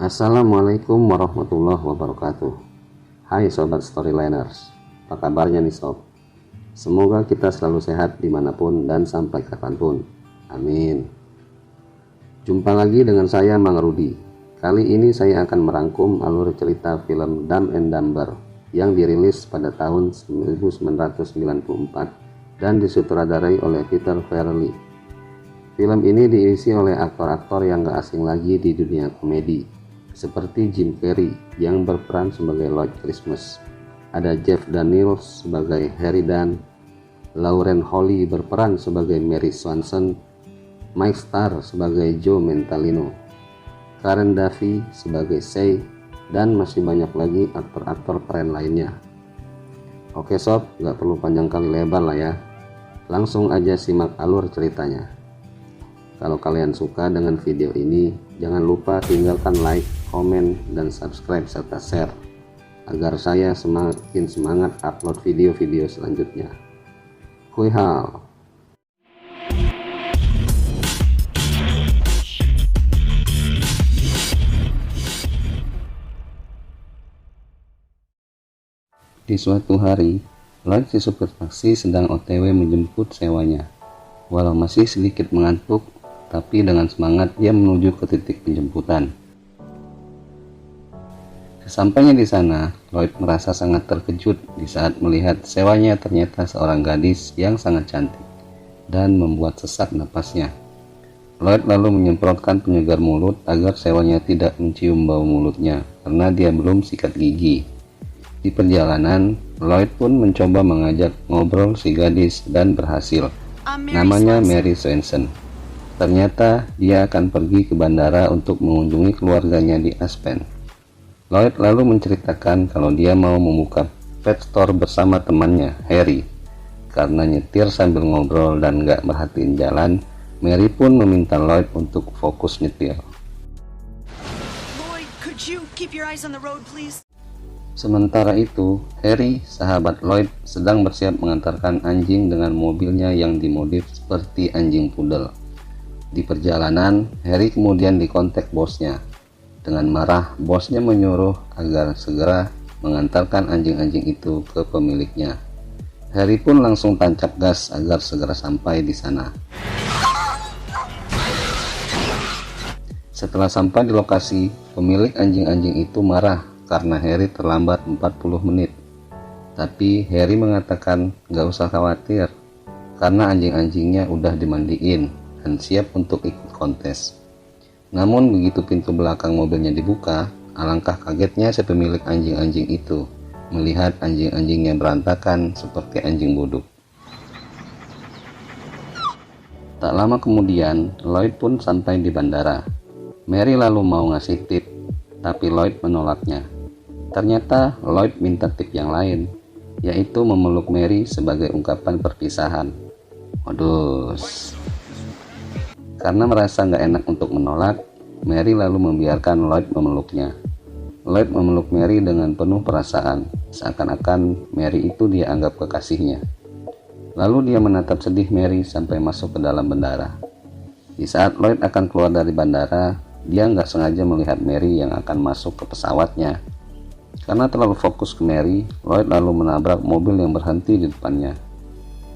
Assalamualaikum warahmatullahi wabarakatuh. Hai Sobat Storyliners, apa kabarnya nih Sob? Semoga kita selalu sehat dimanapun dan sampai kapanpun, amin. Jumpa lagi dengan saya Mang Rudi. Kali ini saya akan merangkum alur cerita film Dumb and Dumber yang dirilis pada tahun 1994 dan disutradarai oleh Peter Farrelly. Film ini diisi oleh aktor-aktor yang gak asing lagi di dunia komedi, seperti Jim Carrey yang berperan sebagai Lloyd Christmas, ada Jeff Daniels sebagai Harry Dunn, Lauren Holly berperan sebagai Mary Swanson, Mike Starr sebagai Joe Mentalino, Karen Duffy sebagai Say, dan masih banyak lagi aktor-aktor keren lainnya. Oke sob, gak perlu panjang kali lebar lah ya, langsung aja simak alur ceritanya. Kalau kalian suka dengan video ini, jangan lupa tinggalkan like, komen, dan subscribe serta share agar saya semakin semangat upload video-video selanjutnya. Kui hao. Di suatu hari, Lloyd si supir taksi sedang OTW menjemput sewanya. Walau masih sedikit mengantuk, tapi dengan semangat dia menuju ke titik penjemputan. Sesampainya di sana, Lloyd merasa sangat terkejut di saat melihat sewanya ternyata seorang gadis yang sangat cantik dan membuat sesak napasnya. Lloyd lalu menyemprotkan penyegar mulut agar sewanya tidak mencium bau mulutnya karena dia belum sikat gigi. Di perjalanan, Lloyd pun mencoba mengajak ngobrol si gadis dan berhasil. Namanya Mary Swanson. Ternyata dia akan pergi ke bandara untuk mengunjungi keluarganya di Aspen. Lloyd lalu menceritakan kalau dia mau membuka pet store bersama temannya, Harry. Karena nyetir sambil ngobrol dan gak merhatiin jalan, Mary pun meminta Lloyd untuk fokus nyetir. Lloyd, could you keep your eyes on the road, please? Sementara itu, Harry, sahabat Lloyd, sedang bersiap mengantarkan anjing dengan mobilnya yang dimodif seperti anjing pudel. Di perjalanan, Harry kemudian dikontak bosnya. Dengan marah, bosnya menyuruh agar segera mengantarkan anjing-anjing itu ke pemiliknya. Harry pun langsung tancap gas agar segera sampai di sana. Setelah sampai di lokasi, pemilik anjing-anjing itu marah karena Harry terlambat 40 menit. Tapi Harry mengatakan gak usah khawatir, karena anjing-anjingnya udah dimandiin dan siap untuk ikut kontes. Namun begitu pintu belakang mobilnya dibuka, alangkah kagetnya si pemilik anjing-anjing itu melihat anjing-anjingnya berantakan seperti anjing buduk. Tak lama kemudian, Lloyd pun sampai di bandara. Mary lalu mau ngasih tip, tapi Lloyd menolaknya. Ternyata Lloyd minta tip yang lain, yaitu memeluk Mary sebagai ungkapan perpisahan. Waduh. Karena merasa gak enak untuk menolak, Mary lalu membiarkan Lloyd memeluknya. Lloyd memeluk Mary dengan penuh perasaan, seakan-akan Mary itu dia anggap kekasihnya. Lalu dia menatap sedih Mary sampai masuk ke dalam bandara. Di saat Lloyd akan keluar dari bandara, dia gak sengaja melihat Mary yang akan masuk ke pesawatnya. Karena terlalu fokus ke Mary, Lloyd lalu menabrak mobil yang berhenti di depannya.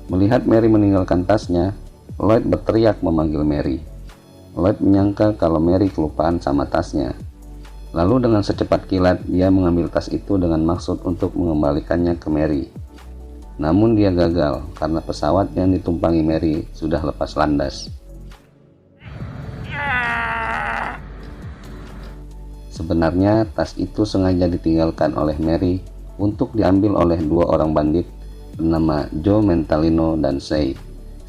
Melihat Mary meninggalkan tasnya, Lloyd berteriak memanggil Mary. Lloyd menyangka kalau Mary kelupaan sama tasnya. Lalu dengan secepat kilat dia mengambil tas itu dengan maksud untuk mengembalikannya ke Mary. Namun dia gagal karena pesawat yang ditumpangi Mary sudah lepas landas. Sebenarnya tas itu sengaja ditinggalkan oleh Mary untuk diambil oleh dua orang bandit bernama Joe Mentalino dan Say,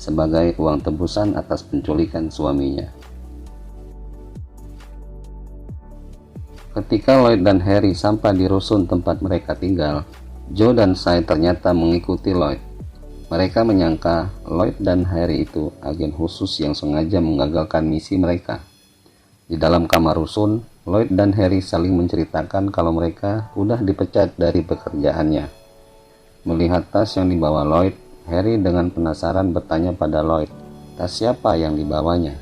sebagai uang tebusan atas penculikan suaminya. Ketika Lloyd dan Harry sampai di rusun tempat mereka tinggal, Joe dan Say ternyata mengikuti Lloyd. Mereka menyangka Lloyd dan Harry itu agen khusus yang sengaja menggagalkan misi mereka. Di dalam kamar rusun, Lloyd dan Harry saling menceritakan kalau mereka udah dipecat dari pekerjaannya. Melihat tas yang dibawa Lloyd, Harry dengan penasaran bertanya pada Lloyd, tas siapa yang dibawanya?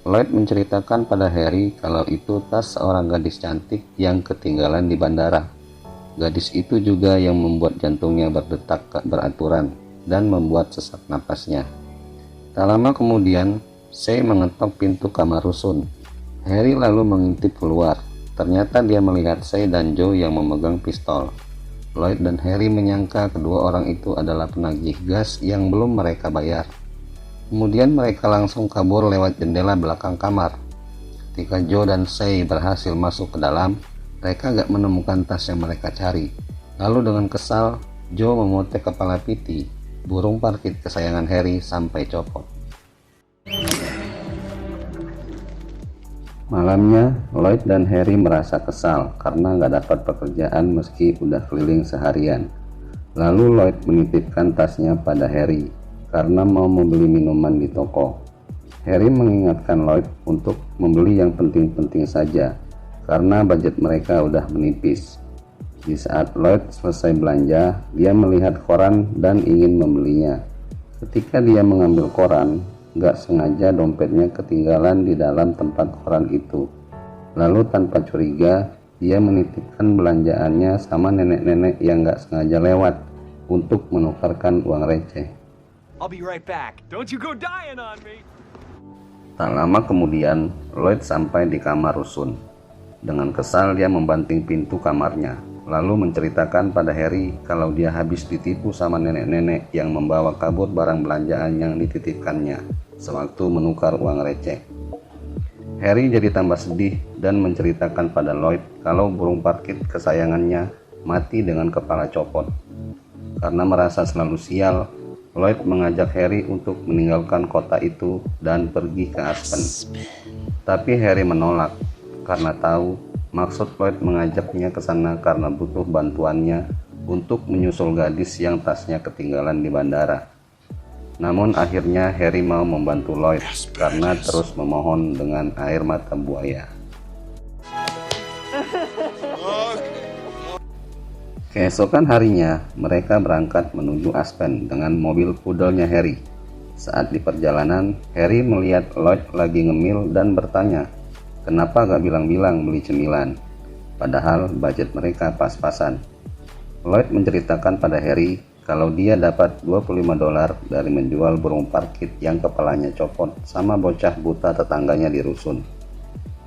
Lloyd menceritakan pada Harry kalau itu tas seorang gadis cantik yang ketinggalan di bandara. Gadis itu juga yang membuat jantungnya berdetak tak beraturan dan membuat sesak napasnya. Tak lama kemudian, Shay mengetok pintu kamar rusun. Harry lalu mengintip keluar. Ternyata dia melihat Shay dan Joe yang memegang pistol. Lloyd dan Harry menyangka kedua orang itu adalah penagih gas yang belum mereka bayar. Kemudian mereka langsung kabur lewat jendela belakang kamar. Ketika Joe dan Shay berhasil masuk ke dalam, mereka gak menemukan tas yang mereka cari. Lalu dengan kesal, Joe memotek kepala Pitty, burung parkit kesayangan Harry, sampai copot. Malamnya, Lloyd dan Harry merasa kesal karena gak dapat pekerjaan meski udah keliling seharian. Lalu Lloyd menitipkan tasnya pada Harry karena mau membeli minuman di toko. Harry mengingatkan Lloyd untuk membeli yang penting-penting saja karena budget mereka udah menipis. Di saat Lloyd selesai belanja, dia melihat koran dan ingin membelinya. Ketika dia mengambil koran, gak sengaja dompetnya ketinggalan di dalam tempat koran itu. Lalu tanpa curiga, dia menitipkan belanjaannya sama nenek-nenek yang gak sengaja lewat untuk menukarkan uang receh. I'll be right back. Don't you go dying on me. Tak lama kemudian, Lloyd sampai di kamar rusun. Dengan kesal dia membanting pintu kamarnya, lalu menceritakan pada Harry kalau dia habis ditipu sama nenek-nenek yang membawa kabur barang belanjaan yang dititipkannya sewaktu menukar uang receh. Harry jadi tambah sedih dan menceritakan pada Lloyd kalau burung parkit kesayangannya mati dengan kepala copot. Karena merasa selalu sial, Lloyd mengajak Harry untuk meninggalkan kota itu dan pergi ke Aspen. Tapi Harry menolak karena tahu maksud Lloyd mengajaknya ke sana karena butuh bantuannya untuk menyusul gadis yang tasnya ketinggalan di bandara. Namun akhirnya Harry mau membantu Lloyd karena terus memohon dengan air mata buaya. Keesokan harinya, mereka berangkat menuju Aspen dengan mobil pudelnya Harry. Saat di perjalanan, Harry melihat Lloyd lagi ngemil dan bertanya, kenapa gak bilang-bilang beli cemilan? Padahal budget mereka pas-pasan. Lloyd menceritakan pada Harry kalau dia dapat $25 dari menjual burung parkit yang kepalanya copot sama bocah buta tetangganya di rusun.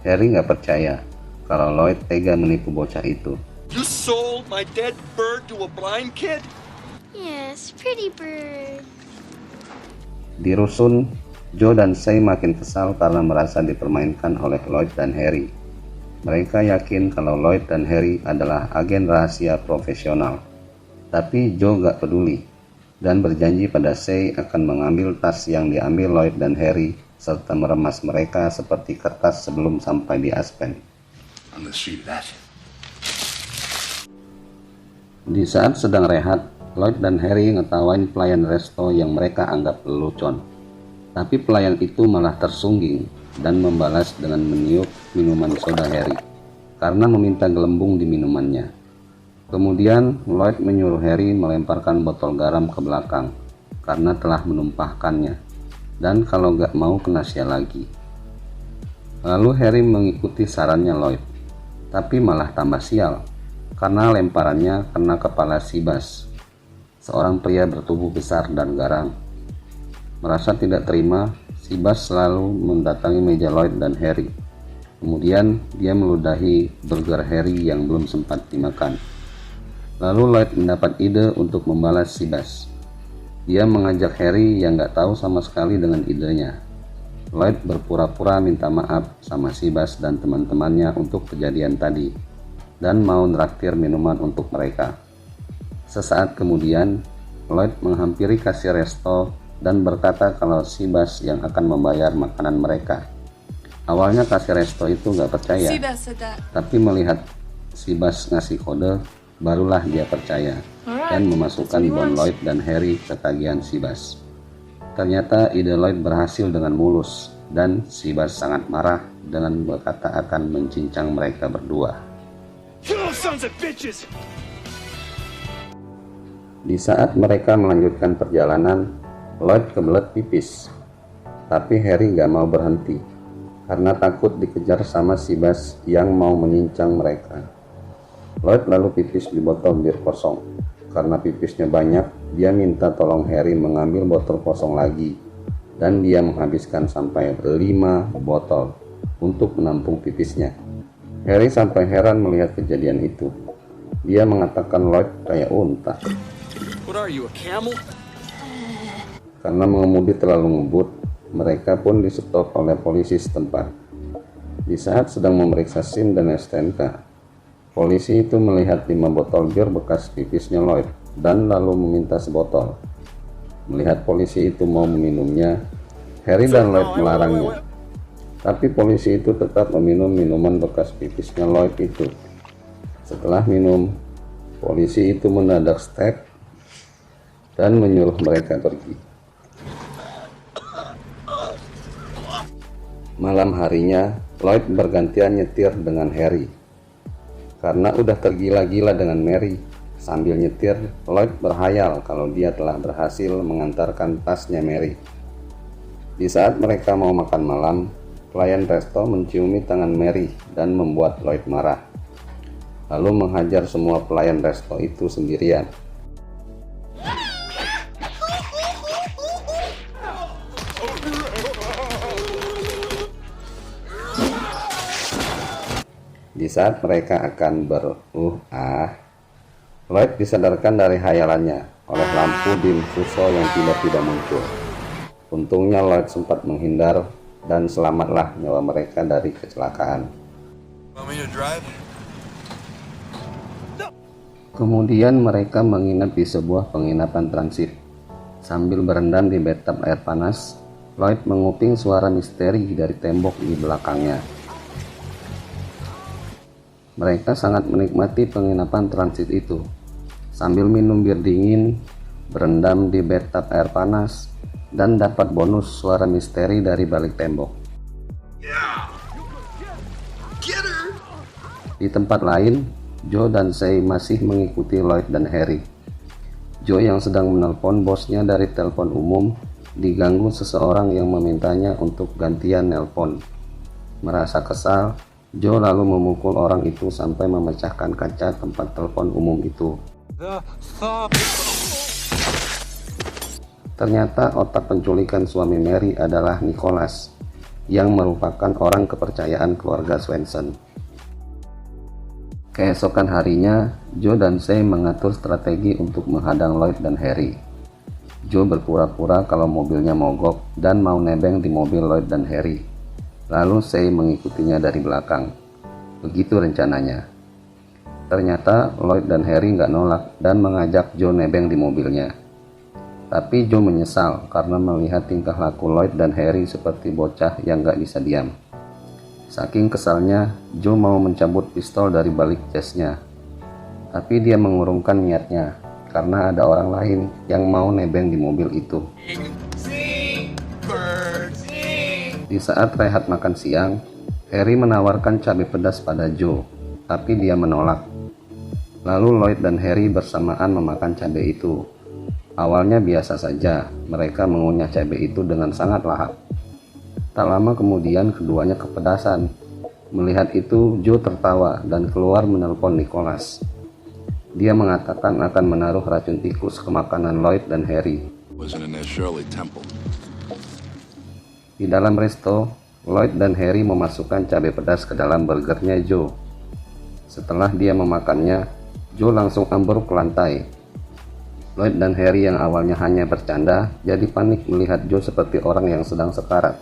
Harry gak percaya kalau Lloyd tega menipu bocah itu. You sold my dead bird to a blind kid? Yes, pretty bird. Di rusun, Joe dan Shay makin kesal karena merasa dipermainkan oleh Lloyd dan Harry. Mereka yakin kalau Lloyd dan Harry adalah agen rahasia profesional. Tapi Joe gak peduli dan berjanji pada Shay akan mengambil tas yang diambil Lloyd dan Harry serta meremas mereka seperti kertas sebelum sampai di Aspen. I'm gonna see that. Di saat sedang rehat, Lloyd dan Harry ngetawain pelayan resto yang mereka anggap lelucon. Tapi pelayan itu malah tersungging dan membalas dengan meniup minuman soda Harry karena meminta gelembung di minumannya. Kemudian Lloyd menyuruh Harry melemparkan botol garam ke belakang karena telah menumpahkannya, dan kalau gak mau kena sial lagi. Lalu Harry mengikuti sarannya Lloyd, tapi malah tambah sial karena lemparannya kena kepala Seabass, seorang pria bertubuh besar dan garang. Merasa tidak terima, Seabass selalu mendatangi meja Lloyd dan Harry. Kemudian dia meludahi burger Harry yang belum sempat dimakan. Lalu Lloyd mendapat ide untuk membalas Seabass. Dia mengajak Harry yang gak tahu sama sekali dengan idenya. Lloyd berpura-pura minta maaf sama Seabass dan teman-temannya untuk kejadian tadi, dan mau nraktir minuman untuk mereka. Sesaat kemudian, Lloyd menghampiri kasir resto dan berkata kalau Seabass yang akan membayar makanan mereka. Awalnya kasir resto itu gak percaya, Seabass said that. tapi melihat Seabass ngasih kode, barulah dia percaya dan memasukkan bon Lloyd dan Harry ke tagihan Seabass. Ternyata ide Lloyd berhasil dengan mulus, dan Seabass sangat marah dengan berkata akan mencincang mereka berdua. You sons of bitches! Di saat mereka melanjutkan perjalanan, Lloyd kebelet pipis. Tapi Harry gak mau berhenti. karena takut dikejar sama si Bas yang mau menyincang mereka. Lloyd lalu pipis di botol bir kosong. Karena pipisnya banyak, dia minta tolong Harry mengambil botol kosong lagi, dan dia menghabiskan sampai 5 botol untuk menampung pipisnya. Harry sampai heran melihat kejadian itu. Dia mengatakan Lloyd kayak unta. What are you, a camel? Karena mengemudi terlalu ngebut, mereka pun di-stop oleh polisi setempat. Di saat sedang memeriksa SIM dan STNK, polisi itu melihat 5 botol bir bekas pipisnya Lloyd dan lalu meminta sebotol. Melihat polisi itu mau meminumnya, Harry dan Lloyd melarangnya. Tapi polisi itu tetap meminum minuman bekas pipisnya Lloyd itu. Setelah minum, polisi itu mendadak step dan menyuruh mereka pergi. Malam harinya, Lloyd bergantian nyetir dengan Harry. Karena udah tergila-gila dengan Mary, sambil nyetir, Lloyd berhayal kalau dia telah berhasil mengantarkan tasnya Mary. Di saat mereka mau makan malam, pelayan resto menciumi tangan Mary dan membuat Lloyd marah. Lalu menghajar semua pelayan resto itu sendirian. Di saat mereka akan Lloyd disadarkan dari hayalannya oleh lampu dim fuso yang tiba-tiba muncul. Untungnya Lloyd sempat menghindar dan selamatlah nyawa mereka dari kecelakaan. Kemudian mereka menginap di sebuah penginapan transit. Sambil berendam di bathtub air panas, Lloyd menguping suara misteri dari tembok di belakangnya. Mereka sangat menikmati penginapan transit itu. Sambil minum bir dingin, berendam di bathtub air panas, dan dapat bonus suara misteri dari balik tembok. Di tempat lain, Joe dan Shay masih mengikuti Lloyd dan Harry. Joe yang sedang menelpon bosnya dari telepon umum diganggu seseorang yang memintanya untuk gantian nelpon. Merasa kesal, Joe lalu memukul orang itu sampai memecahkan kaca tempat telepon umum itu. Ternyata otak penculikan suami Mary adalah Nicholas, yang merupakan orang kepercayaan keluarga Swenson. Keesokan harinya, Joe dan Shay mengatur strategi untuk menghadang Lloyd dan Harry. Joe berpura-pura kalau mobilnya mogok dan mau nebeng di mobil Lloyd dan Harry. Lalu Shay mengikutinya dari belakang. Begitu rencananya. Ternyata Lloyd dan Harry nggak nolak dan mengajak Joe nebeng di mobilnya. Tapi Joe menyesal karena melihat tingkah laku Lloyd dan Harry seperti bocah yang gak bisa diam. Saking kesalnya, Joe mau mencabut pistol dari balik jasnya. Tapi dia mengurungkan niatnya karena ada orang lain yang mau nebeng di mobil itu. Di saat rehat makan siang, Harry menawarkan cabai pedas pada Joe, tapi dia menolak. Lalu Lloyd dan Harry bersamaan memakan cabai itu. Awalnya biasa saja, mereka mengunyah cabai itu dengan sangat lahap. Tak lama kemudian keduanya kepedasan. Melihat itu, Joe tertawa dan keluar menelpon Nicholas. Dia mengatakan akan menaruh racun tikus ke makanan Lloyd dan Harry. Di dalam resto, Lloyd dan Harry memasukkan cabai pedas ke dalam burgernya Joe. Setelah dia memakannya, Joe langsung ambruk ke lantai. Lloyd dan Harry yang awalnya hanya bercanda, jadi panik melihat Joe seperti orang yang sedang sekarat.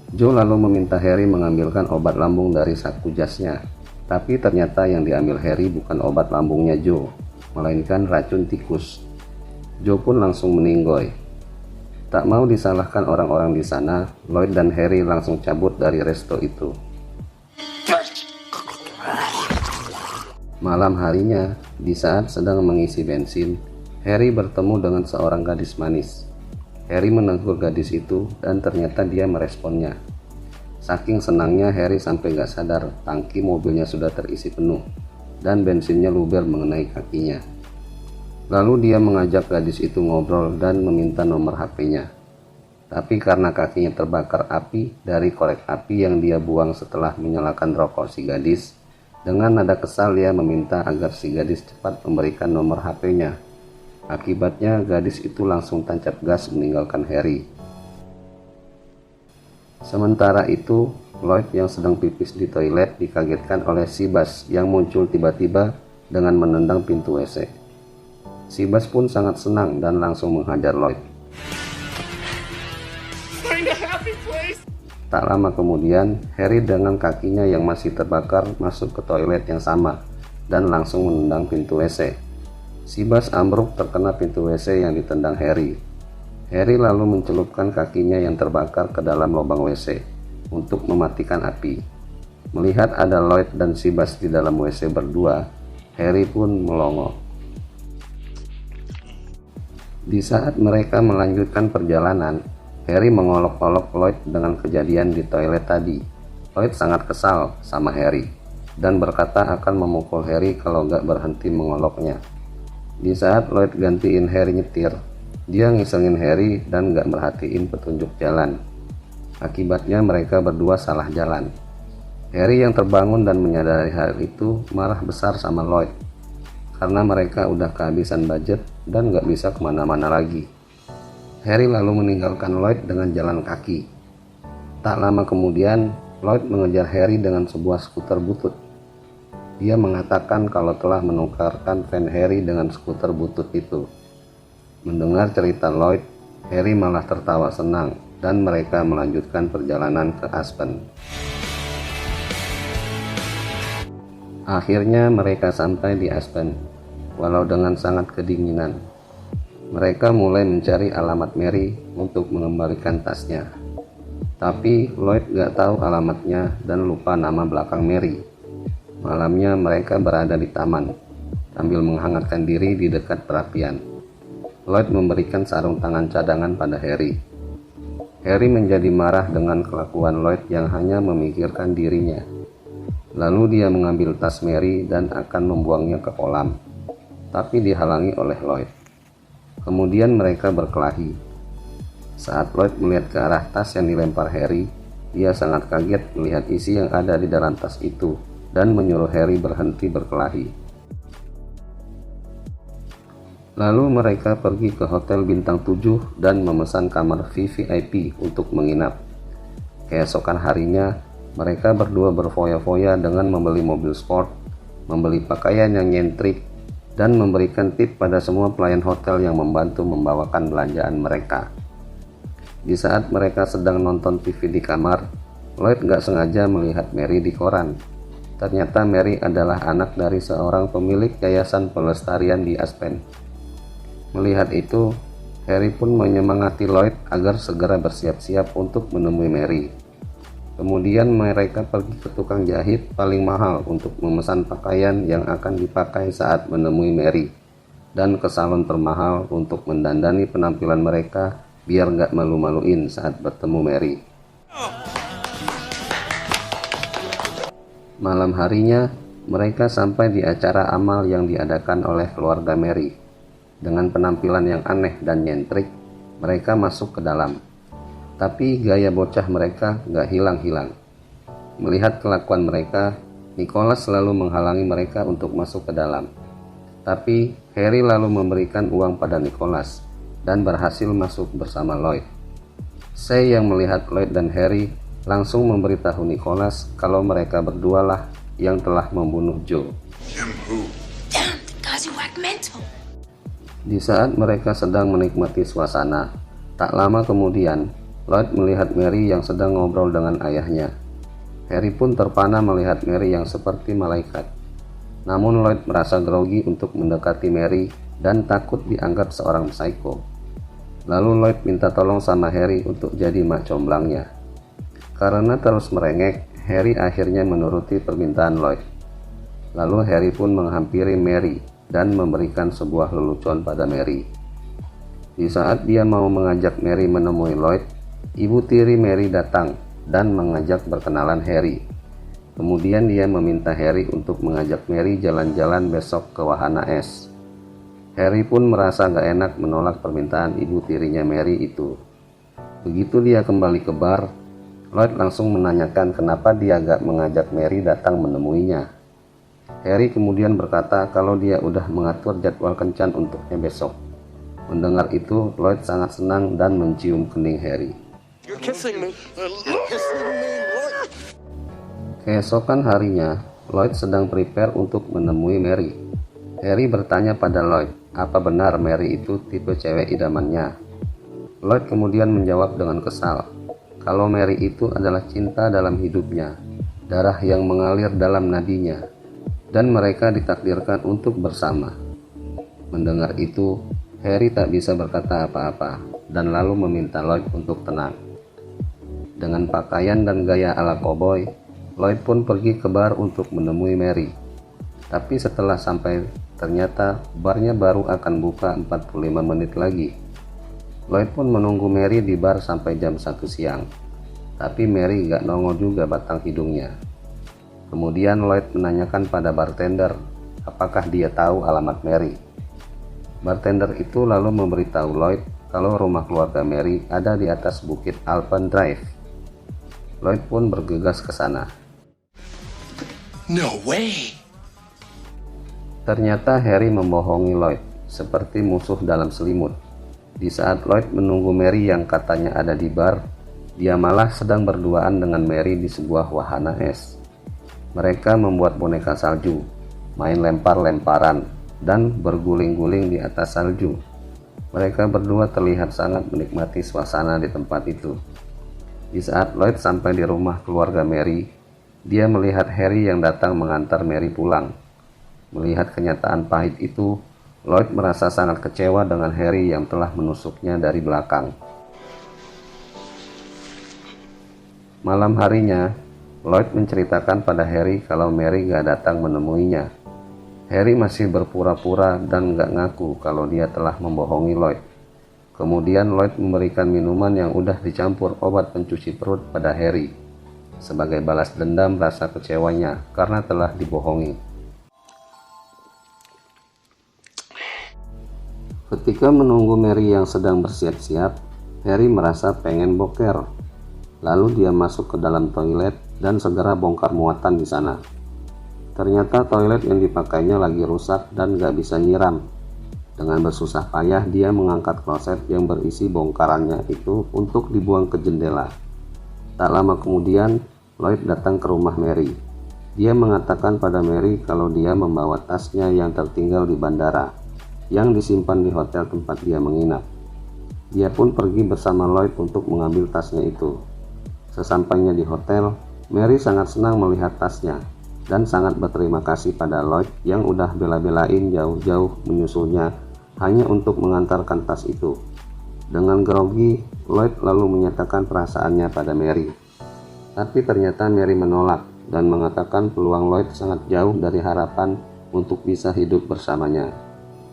Joe lalu meminta Harry mengambilkan obat lambung dari saku jasnya. Tapi ternyata yang diambil Harry bukan obat lambungnya Joe, melainkan racun tikus. Joe pun langsung meninggoy. Tak mau disalahkan orang-orang di sana, Lloyd dan Harry langsung cabut dari resto itu. Malam harinya, di saat sedang mengisi bensin, Harry bertemu dengan seorang gadis manis. Harry menegur gadis itu dan ternyata dia meresponnya. Saking senangnya Harry sampai gak sadar tangki mobilnya sudah terisi penuh dan bensinnya luber mengenai kakinya. Lalu dia mengajak gadis itu ngobrol dan meminta nomor HP-nya. Tapi karena kakinya terbakar api dari korek api yang dia buang setelah menyalakan rokok si gadis, dengan nada kesal dia meminta agar si gadis cepat memberikan nomor HP-nya. Akibatnya gadis itu langsung tancap gas meninggalkan Harry. Sementara itu, Lloyd yang sedang pipis di toilet dikagetkan oleh si Buzz yang muncul tiba-tiba dengan menendang pintu WC. Si Buzz pun sangat senang dan langsung menghajar Lloyd. Tak lama kemudian, Harry dengan kakinya yang masih terbakar masuk ke toilet yang sama dan langsung menendang pintu WC. Si Buzz ambruk terkena pintu WC yang ditendang Harry. Harry lalu mencelupkan kakinya yang terbakar ke dalam lubang WC untuk mematikan api. Melihat ada Lloyd dan si Buzz di dalam WC berdua, Harry pun melongo. Di saat mereka melanjutkan perjalanan, Harry mengolok-olok Lloyd dengan kejadian di toilet tadi. Lloyd sangat kesal sama Harry dan berkata akan memukul Harry kalau gak berhenti mengoloknya. Di saat Lloyd gantiin Harry nyetir, dia ngisengin Harry dan gak merhatiin petunjuk jalan. Akibatnya mereka berdua salah jalan. Harry yang terbangun dan menyadari hal itu marah besar sama Lloyd karena mereka udah kehabisan budget dan gak bisa kemana-mana lagi. Harry lalu meninggalkan Lloyd dengan jalan kaki. Tak lama kemudian, Lloyd mengejar Harry dengan sebuah skuter butut. Dia mengatakan kalau telah menukarkan van Harry dengan skuter butut itu. Mendengar cerita Lloyd, Harry malah tertawa senang dan mereka melanjutkan perjalanan ke Aspen. Akhirnya mereka sampai di Aspen, walau dengan sangat kedinginan. Mereka mulai mencari alamat Mary untuk mengembalikan tasnya. Tapi Lloyd gak tahu alamatnya dan lupa nama belakang Mary. Malamnya mereka berada di taman, sambil menghangatkan diri di dekat perapian. Lloyd memberikan sarung tangan cadangan pada Harry. Harry menjadi marah dengan kelakuan Lloyd yang hanya memikirkan dirinya. Lalu dia mengambil tas Mary dan akan membuangnya ke kolam, tapi dihalangi oleh Lloyd. Kemudian mereka berkelahi. Saat Lloyd melihat ke arah tas yang dilempar Harry, dia sangat kaget melihat isi yang ada di dalam tas itu dan menyuruh Harry berhenti berkelahi. Lalu mereka pergi ke hotel bintang 7 dan memesan kamar VVIP untuk menginap. Keesokan harinya, mereka berdua berfoya-foya dengan membeli mobil sport, membeli pakaian yang nyentrik, dan memberikan tip pada semua pelayan hotel yang membantu membawakan belanjaan mereka. Di saat mereka sedang nonton TV di kamar, Lloyd gak sengaja melihat Mary di koran. Ternyata Mary adalah anak dari seorang pemilik yayasan pelestarian di Aspen. Melihat itu, Harry pun menyemangati Lloyd agar segera bersiap-siap untuk menemui Mary. Kemudian mereka pergi ke tukang jahit paling mahal untuk memesan pakaian yang akan dipakai saat menemui Mary, dan ke salon termahal untuk mendandani penampilan mereka biar gak malu-maluin saat bertemu Mary. Malam harinya, mereka sampai di acara amal yang diadakan oleh keluarga Mary. Dengan penampilan yang aneh dan nyentrik, mereka masuk ke dalam. Tapi gaya bocah mereka gak hilang-hilang. Melihat kelakuan mereka, Nicholas selalu menghalangi mereka untuk masuk ke dalam. Tapi Harry lalu memberikan uang pada Nicholas dan berhasil masuk bersama Lloyd. Shay yang melihat Lloyd dan Harry langsung memberitahu Nicholas kalau mereka berdualah yang telah membunuh Joe. Damn, the guys who act mental. Di saat mereka sedang menikmati suasana, tak lama kemudian Lloyd melihat Mary yang sedang ngobrol dengan ayahnya. Harry pun terpana melihat Mary yang seperti malaikat. Namun Lloyd merasa grogi untuk mendekati Mary dan takut dianggap seorang psycho. Lalu Lloyd minta tolong sama Harry untuk jadi mak comblangnya. Karena terus merengek, Harry akhirnya menuruti permintaan Lloyd. Lalu Harry pun menghampiri Mary dan memberikan sebuah lelucon pada Mary. Di saat dia mau mengajak Mary menemui Lloyd, ibu tiri Mary datang dan mengajak berkenalan Harry. Kemudian dia meminta Harry untuk mengajak Mary jalan-jalan besok ke wahana es. Harry pun merasa gak enak menolak permintaan ibu tirinya Mary itu. Begitu dia kembali ke bar, Lloyd langsung menanyakan kenapa dia gak mengajak Mary datang menemuinya. Harry kemudian berkata kalau dia udah mengatur jadwal kencan untuknya besok. Mendengar itu, Lloyd sangat senang dan mencium kening Harry. You're kissing me. You're kissing me, Lloyd. Keesokan harinya, Lloyd sedang prepare untuk menemui Mary. Harry bertanya pada Lloyd, apa benar Mary itu tipe cewek idamannya? Lloyd kemudian menjawab dengan kesal, kalau Mary itu adalah cinta dalam hidupnya, darah yang mengalir dalam nadinya, dan mereka ditakdirkan untuk bersama. Mendengar itu, Harry tak bisa berkata apa-apa, dan lalu meminta Lloyd untuk tenang. Dengan pakaian dan gaya ala koboi, Lloyd pun pergi ke bar untuk menemui Mary. Tapi setelah sampai, ternyata barnya baru akan buka 45 menit lagi. Lloyd pun menunggu Mary di bar sampai jam 1 siang. Tapi Mary gak nongol juga batang hidungnya. Kemudian Lloyd menanyakan pada bartender apakah dia tahu alamat Mary. Bartender itu lalu memberitahu Lloyd kalau rumah keluarga Mary ada di atas bukit Alpine Drive. Lloyd pun bergegas ke sana. No way. Ternyata Harry membohongi Lloyd seperti musuh dalam selimut. Di saat Lloyd menunggu Mary yang katanya ada di bar, dia malah sedang berduaan dengan Mary di sebuah wahana es. Mereka membuat boneka salju, main lempar-lemparan, dan berguling-guling di atas salju. Mereka berdua terlihat sangat menikmati suasana di tempat itu. Di saat Lloyd sampai di rumah keluarga Mary, dia melihat Harry yang datang mengantar Mary pulang. Melihat kenyataan pahit itu, Lloyd merasa sangat kecewa dengan Harry yang telah menusuknya dari belakang. Malam harinya, Lloyd menceritakan pada Harry kalau Mary gak datang menemuinya. Harry masih berpura-pura dan gak ngaku kalau dia telah membohongi Lloyd. Kemudian Lloyd memberikan minuman yang udah dicampur obat pencuci perut pada Harry, sebagai balas dendam rasa kecewanya karena telah dibohongi. Ketika menunggu Mary yang sedang bersiap-siap, Harry merasa pengen boker. Lalu dia masuk ke dalam toilet dan segera bongkar muatan di sana. Ternyata toilet yang dipakainya lagi rusak dan gak bisa nyiram. Dengan bersusah payah dia mengangkat kloset yang berisi bongkarannya itu untuk dibuang ke jendela. Tak lama kemudian, Lloyd datang ke rumah Mary. Dia mengatakan pada Mary kalau dia membawa tasnya yang tertinggal di bandara, yang disimpan di hotel tempat dia menginap. Dia pun pergi bersama Lloyd untuk mengambil tasnya itu. Sesampainya di hotel, Mary sangat senang melihat tasnya dan sangat berterima kasih pada Lloyd yang udah bela-belain jauh-jauh menyusulnya hanya untuk mengantarkan tas itu. Dengan grogi, Lloyd lalu menyatakan perasaannya pada Mary. Tapi ternyata Mary menolak dan mengatakan peluang Lloyd sangat jauh dari harapan untuk bisa hidup bersamanya.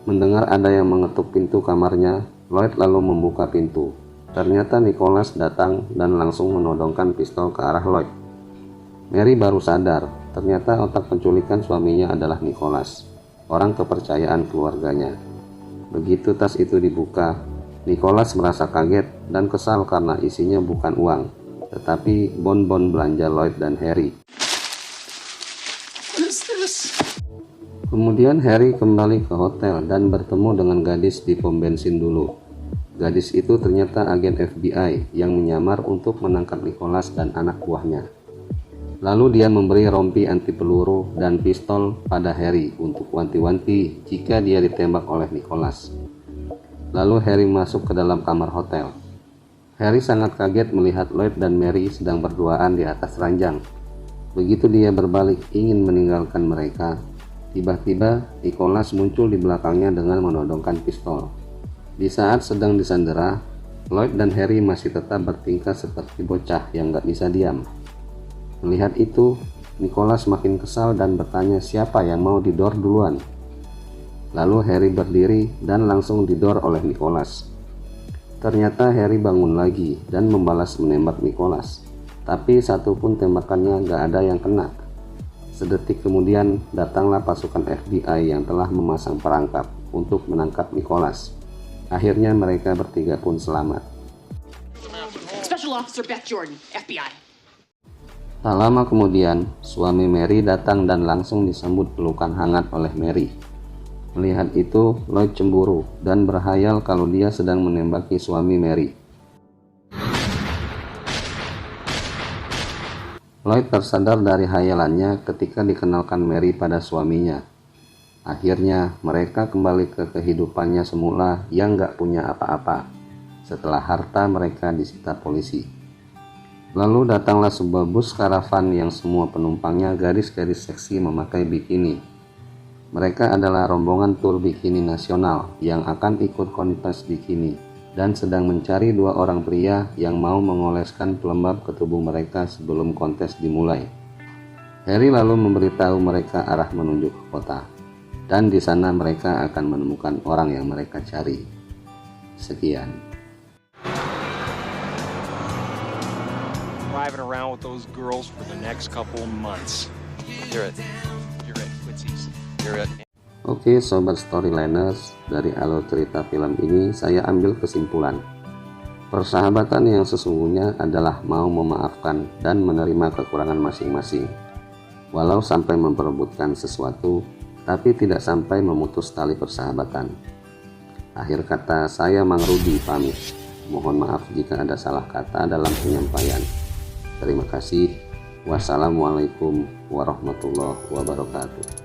Mendengar ada yang mengetuk pintu kamarnya, Lloyd lalu membuka pintu. Ternyata Nicholas datang dan langsung menodongkan pistol ke arah Lloyd. Mary baru sadar, ternyata otak penculikan suaminya adalah Nicholas, orang kepercayaan keluarganya. Begitu tas itu dibuka, Nicholas merasa kaget dan kesal karena isinya bukan uang, tetapi bon-bon belanja Lloyd dan Harry. Kemudian Harry kembali ke hotel dan bertemu dengan gadis di pom bensin dulu. Gadis itu ternyata agen FBI yang menyamar untuk menangkap Nicholas dan anak buahnya. Lalu dia memberi rompi anti peluru dan pistol pada Harry untuk wanti-wanti jika dia ditembak oleh Nicholas. Lalu Harry masuk ke dalam kamar hotel. Harry sangat kaget melihat Lloyd dan Mary sedang berduaan di atas ranjang. Begitu dia berbalik ingin meninggalkan mereka, tiba-tiba Nicholas muncul di belakangnya dengan menodongkan pistol. Di saat sedang disandera, Lloyd dan Harry masih tetap bertingkah seperti bocah yang gak bisa diam. Melihat itu, Nicholas makin kesal dan bertanya siapa yang mau didor duluan. Lalu Harry berdiri dan langsung didor oleh Nicholas. Ternyata Harry bangun lagi dan membalas menembak Nicholas. Tapi satupun tembakannya gak ada yang kena. Sedetik kemudian datanglah pasukan FBI yang telah memasang perangkap untuk menangkap Nicholas. Akhirnya mereka bertiga pun selamat. Officer Beth Jordan, FBI. Tak lama kemudian, suami Mary datang dan langsung disambut pelukan hangat oleh Mary. Melihat itu, Lloyd cemburu dan berhayal kalau dia sedang menembaki suami Mary. Lloyd tersadar dari hayalannya ketika dikenalkan Mary pada suaminya. Akhirnya, mereka kembali ke kehidupannya semula yang gak punya apa-apa, setelah harta mereka disita polisi. Lalu datanglah sebuah bus karavan yang semua penumpangnya gadis-gadis seksi memakai bikini. Mereka adalah rombongan tur bikini nasional yang akan ikut kontes bikini dan sedang mencari dua orang pria yang mau mengoleskan pelembab ke tubuh mereka sebelum kontes dimulai. Harry lalu memberitahu mereka arah menuju ke kota, dan di sana mereka akan menemukan orang yang mereka cari. Sekian. Driving around with those girls for the next couple of months. You're at Quincy's. Oke sobat storyliners, dari alur cerita film ini saya ambil kesimpulan. Persahabatan yang sesungguhnya adalah mau memaafkan dan menerima kekurangan masing-masing. Walau sampai memperebutkan sesuatu, tapi tidak sampai memutus tali persahabatan. Akhir kata, saya Mang Rudi pamit. Mohon maaf jika ada salah kata dalam penyampaian. Terima kasih. Wassalamualaikum warahmatullahi wabarakatuh.